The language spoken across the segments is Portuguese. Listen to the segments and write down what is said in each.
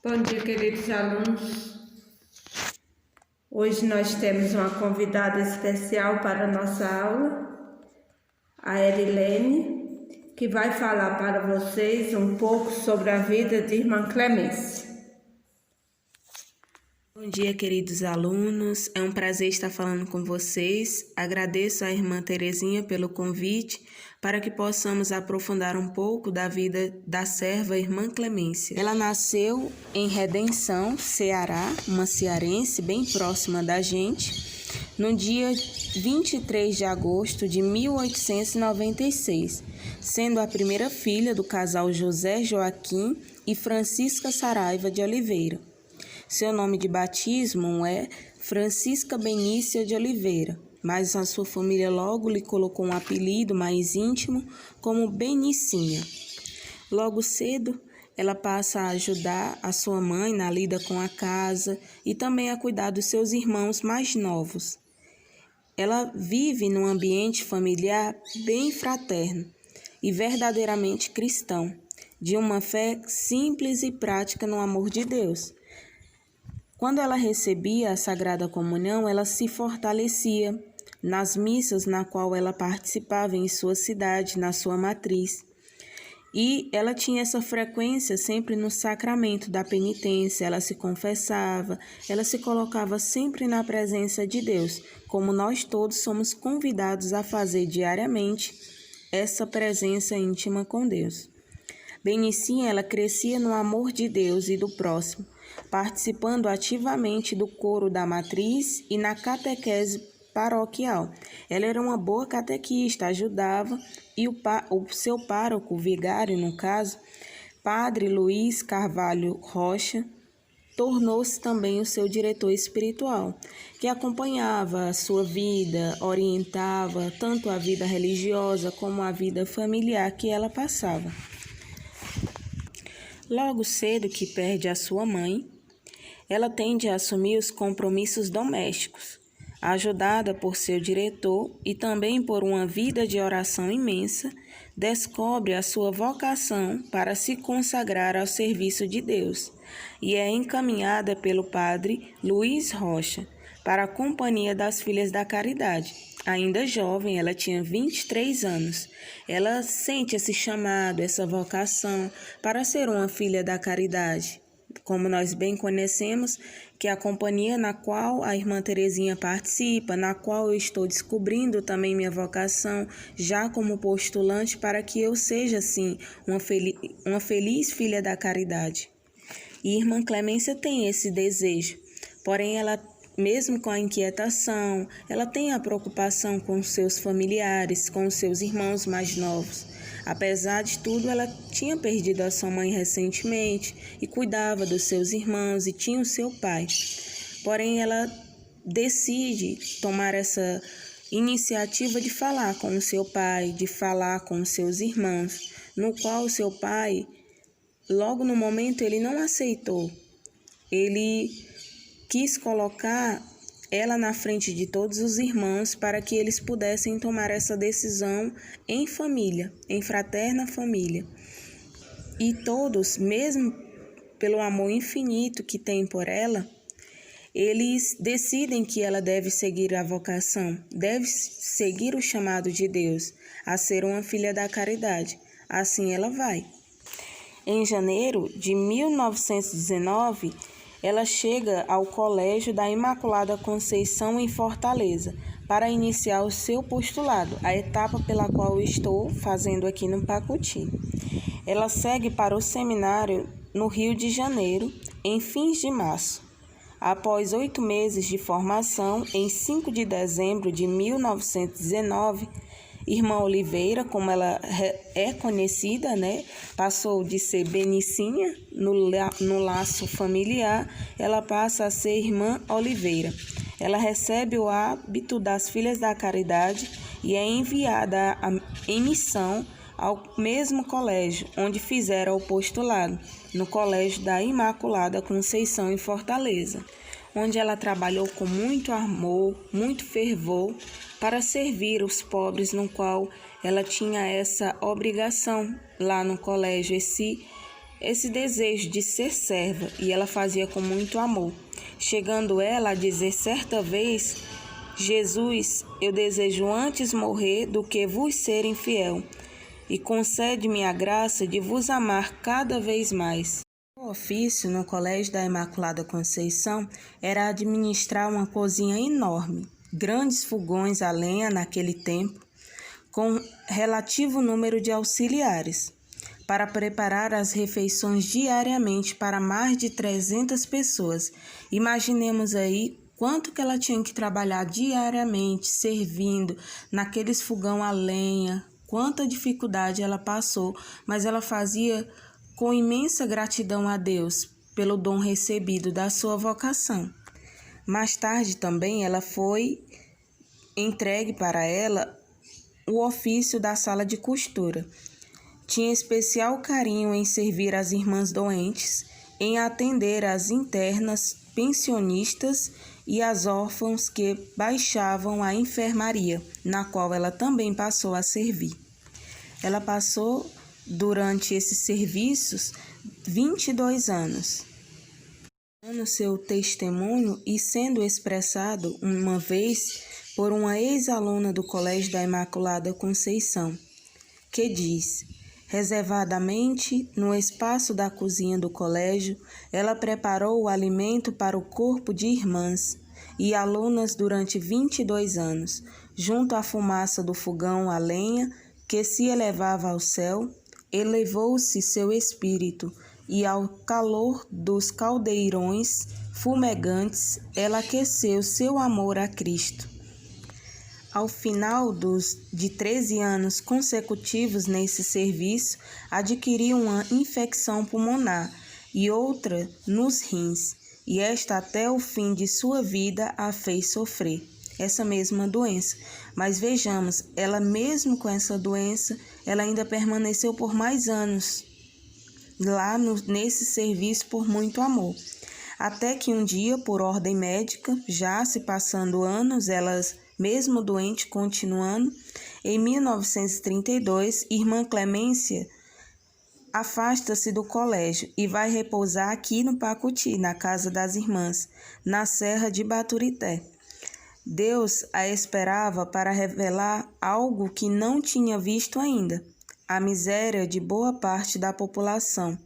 Bom dia, queridos alunos. Hoje nós temos uma convidada especial para a nossa aula, a Erilene, que vai falar para vocês um pouco sobre a vida de Irmã Clemência. Bom dia, queridos alunos. É um prazer estar falando com vocês. Agradeço à irmã Terezinha pelo convite para que possamos aprofundar um pouco da vida da serva Irmã Clemência. Ela nasceu em Redenção, Ceará, uma cearense bem próxima da gente, no dia 23 de agosto de 1896, sendo a primeira filha do casal José Joaquim e Francisca Saraiva de Oliveira. Seu nome de batismo é Francisca Benícia de Oliveira, mas a sua família logo lhe colocou um apelido mais íntimo como Benicinha. Logo cedo, ela passa a ajudar a sua mãe na lida com a casa e também a cuidar dos seus irmãos mais novos. Ela vive num ambiente familiar bem fraterno e verdadeiramente cristão, de uma fé simples e prática no amor de Deus. Quando ela recebia a Sagrada Comunhão, ela se fortalecia nas missas na qual ela participava em sua cidade, na sua matriz. E ela tinha essa frequência sempre no sacramento da penitência, ela se confessava, ela se colocava sempre na presença de Deus, como nós todos somos convidados a fazer diariamente essa presença íntima com Deus. Benicinha, ela crescia no amor de Deus e do próximo, participando ativamente do coro da matriz e na catequese paroquial. Ela era uma boa catequista, ajudava, e o seu pároco, vigário no caso, Padre Luiz Carvalho Rocha, tornou-se também o seu diretor espiritual, que acompanhava a sua vida, orientava tanto a vida religiosa como a vida familiar que ela passava. Logo cedo que perde a sua mãe, ela tende a assumir os compromissos domésticos, ajudada por seu diretor e também por uma vida de oração imensa, descobre a sua vocação para se consagrar ao serviço de Deus e é encaminhada pelo padre Luiz Rocha para a Companhia das Filhas da Caridade. Ainda jovem, ela tinha 23 anos. Ela sente esse chamado, essa vocação para ser uma filha da caridade. Como nós bem conhecemos, que é a companhia na qual a irmã Terezinha participa, na qual eu estou descobrindo também minha vocação, já como postulante, para que eu seja, assim, uma feliz filha da caridade. E irmã Clemência tem esse desejo, porém ela, mesmo com a inquietação, ela tem a preocupação com seus familiares, com os seus irmãos mais novos. Apesar de tudo, ela tinha perdido a sua mãe recentemente e cuidava dos seus irmãos e tinha o seu pai. Porém, ela decide tomar essa iniciativa de falar com o seu pai, de falar com os seus irmãos, no qual o seu pai, logo no momento, ele não aceitou. Ele quis colocar ela na frente de todos os irmãos para que eles pudessem tomar essa decisão em família, em fraterna família. E todos, mesmo pelo amor infinito que tem por ela, eles decidem que ela deve seguir a vocação, deve seguir o chamado de Deus, a ser uma filha da caridade. Assim ela vai. Em janeiro de 1919, ela chega ao Colégio da Imaculada Conceição em Fortaleza para iniciar o seu postulado, a etapa pela qual eu estou fazendo aqui no Pacuti. Ela segue para o seminário no Rio de Janeiro, em fins de março. Após 8 meses de formação, em 5 de dezembro de 1919, Irmã Oliveira, como ela é conhecida, passou de ser Benicinha no laço familiar, ela passa a ser Irmã Oliveira. Ela recebe o hábito das Filhas da Caridade e é enviada em missão ao mesmo colégio onde fizeram o postulado, no Colégio da Imaculada Conceição em Fortaleza, onde ela trabalhou com muito amor, muito fervor, para servir os pobres, no qual ela tinha essa obrigação lá no colégio, esse esse desejo de ser serva, e ela fazia com muito amor, chegando ela a dizer certa vez: Jesus, eu desejo antes morrer do que vos ser infiel, e concede-me a graça de vos amar cada vez mais. O ofício no Colégio da Imaculada Conceição era administrar uma cozinha enorme, grandes fogões a lenha naquele tempo, com relativo número de auxiliares, para preparar as refeições diariamente para mais de 300 pessoas. Imaginemos aí quanto que ela tinha que trabalhar diariamente, servindo naqueles fogão a lenha, quanta dificuldade ela passou, mas ela fazia com imensa gratidão a Deus pelo dom recebido da sua vocação. Mais tarde também ela foi entregue para ela o ofício da sala de costura. Tinha especial carinho em servir as irmãs doentes, em atender as internas, pensionistas e as órfãos que baixavam a enfermaria, na qual ela também passou a servir. Ela passou, durante esses serviços, 22 anos. No seu testemunho e sendo expressado uma vez por uma ex-aluna do Colégio da Imaculada Conceição, que diz: reservadamente, no espaço da cozinha do colégio, ela preparou o alimento para o corpo de irmãs e alunas durante 22 anos, junto à fumaça do fogão a lenha que se elevava ao céu. Elevou-se seu espírito, e ao calor dos caldeirões fumegantes, ela aqueceu seu amor a Cristo. Ao final de 13 anos consecutivos nesse serviço, adquiriu uma infecção pulmonar e outra nos rins, e esta até o fim de sua vida a fez sofrer essa mesma doença. Mas vejamos, ela mesmo com essa doença, ela ainda permaneceu por mais anos lá nesse serviço por muito amor. Até que um dia, por ordem médica, já se passando anos, elas mesmo doente continuando, em 1932, irmã Clemência afasta-se do colégio e vai repousar aqui no Pacuti, na casa das irmãs, na Serra de Baturité. Deus a esperava para revelar algo que não tinha visto ainda: a miséria de boa parte da população,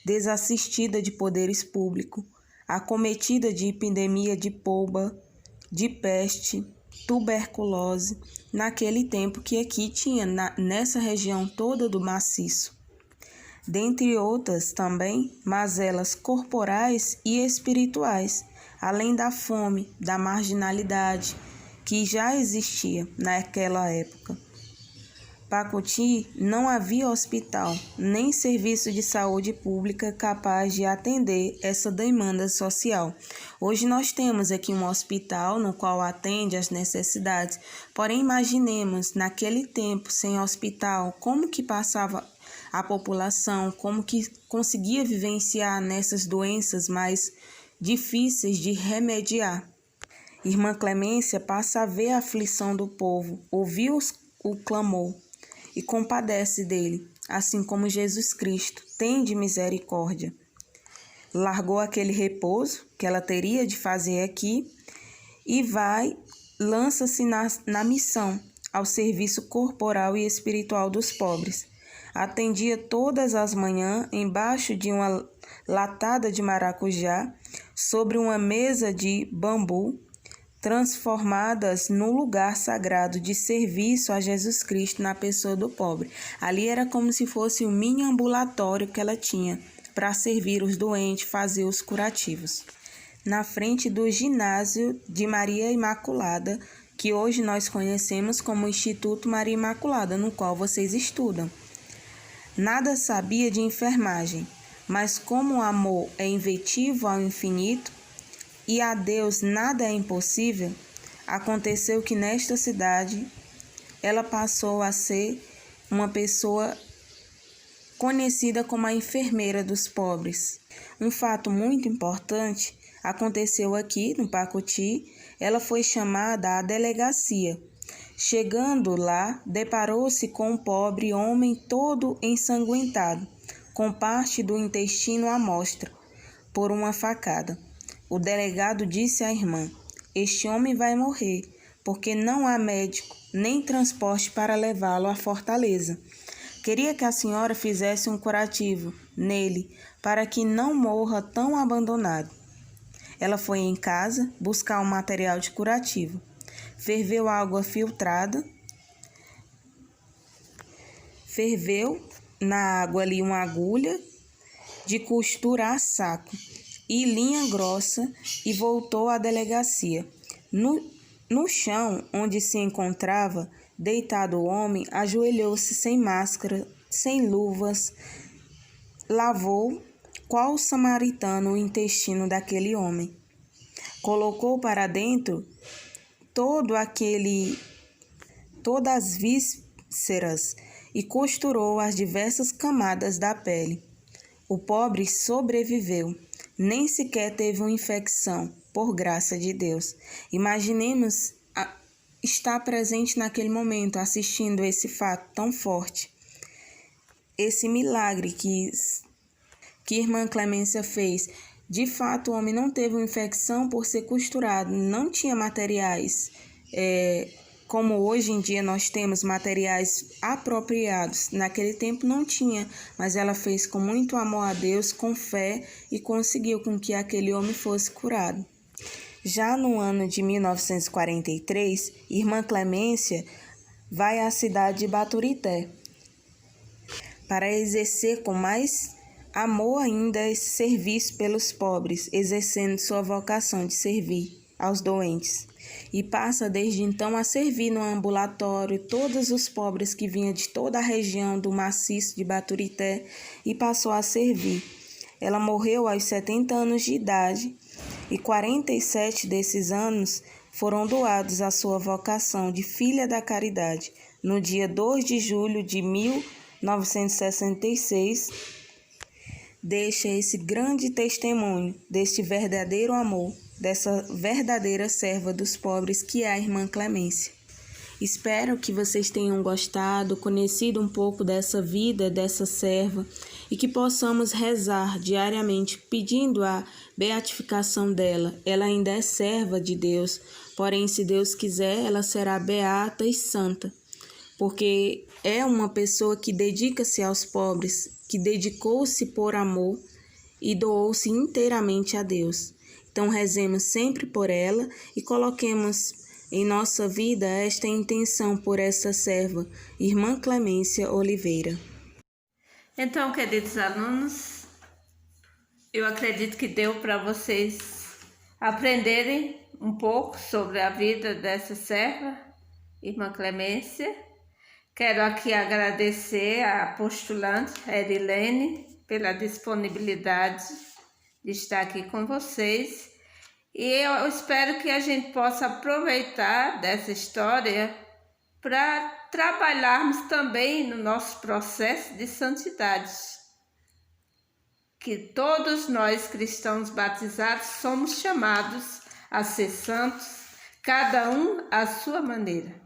desassistida de poderes públicos, acometida de epidemia de polba, de peste, tuberculose, naquele tempo que aqui tinha nessa região toda do maciço. Dentre outras também, mazelas corporais e espirituais, além da fome, da marginalidade, que já existia naquela época. Pacuti não havia hospital, nem serviço de saúde pública capaz de atender essa demanda social. Hoje nós temos aqui um hospital no qual atende às necessidades, porém imaginemos, naquele tempo, sem hospital, como que passava a população, como que conseguia vivenciar nessas doenças mais difíceis de remediar. Irmã Clemência passa a ver a aflição do povo, ouviu o clamor e compadece dele, assim como Jesus Cristo tem de misericórdia. Largou aquele repouso que ela teria de fazer aqui e lança-se na missão, ao serviço corporal e espiritual dos pobres. Atendia todas as manhãs, embaixo de uma latada de maracujá, sobre uma mesa de bambu, transformadas no lugar sagrado de serviço a Jesus Cristo na pessoa do pobre. Ali era como se fosse um mini ambulatório que ela tinha para servir os doentes, fazer os curativos. Na frente do ginásio de Maria Imaculada, que hoje nós conhecemos como Instituto Maria Imaculada, no qual vocês estudam. Nada sabia de enfermagem, mas como o amor é inventivo ao infinito, e a Deus nada é impossível, aconteceu que nesta cidade ela passou a ser uma pessoa conhecida como a enfermeira dos pobres. Um fato muito importante aconteceu aqui no Pacuti. Ela foi chamada à delegacia. Chegando lá, deparou-se com um pobre homem todo ensanguentado, com parte do intestino à mostra, por uma facada. O delegado disse à irmã: "Este homem vai morrer, porque não há médico nem transporte para levá-lo à fortaleza. Queria que a senhora fizesse um curativo nele, para que não morra tão abandonado." Ela foi em casa buscar um material de curativo. Ferveu água filtrada. Ferveu na água ali uma agulha de costura a saco e linha grossa e voltou à delegacia. No chão onde se encontrava deitado o homem, ajoelhou-se sem máscara, sem luvas, lavou, qual samaritano, o intestino daquele homem. Colocou para dentro todas as vísceras e costurou as diversas camadas da pele. O pobre sobreviveu, nem sequer teve uma infecção, por graça de Deus. Imaginemos estar presente naquele momento, assistindo esse fato tão forte. Esse milagre que irmã Clemência fez. De fato, o homem não teve uma infecção por ser costurado, não tinha materiais, como hoje em dia nós temos materiais apropriados. Naquele tempo não tinha, mas ela fez com muito amor a Deus, com fé, e conseguiu com que aquele homem fosse curado. Já no ano de 1943, irmã Clemência vai à cidade de Baturité para exercer com mais amor ainda esse serviço pelos pobres, exercendo sua vocação de servir aos doentes. E passa desde então a servir no ambulatório todos os pobres que vinham de toda a região do maciço de Baturité, e passou a servir. Ela morreu aos 70 anos de idade e 47 desses anos foram doados à sua vocação de filha da caridade. No dia 2 de julho de 1966, deixa esse grande testemunho deste verdadeiro amor, dessa verdadeira serva dos pobres que é a irmã Clemência. Espero que vocês tenham gostado, conhecido um pouco dessa vida, dessa serva, e que possamos rezar diariamente pedindo a beatificação dela. Ela ainda é serva de Deus, porém, se Deus quiser, ela será beata e santa, porque é uma pessoa que dedica-se aos pobres, que dedicou-se por amor e doou-se inteiramente a Deus. Então, rezemos sempre por ela e coloquemos em nossa vida esta intenção por essa serva, irmã Clemência Oliveira. Então, queridos alunos, eu acredito que deu para vocês aprenderem um pouco sobre a vida dessa serva, irmã Clemência. Quero aqui agradecer à postulante Erilene pela disponibilidade de estar aqui com vocês. E eu espero que a gente possa aproveitar dessa história para trabalharmos também no nosso processo de santidade. Que todos nós cristãos batizados somos chamados a ser santos, cada um à sua maneira.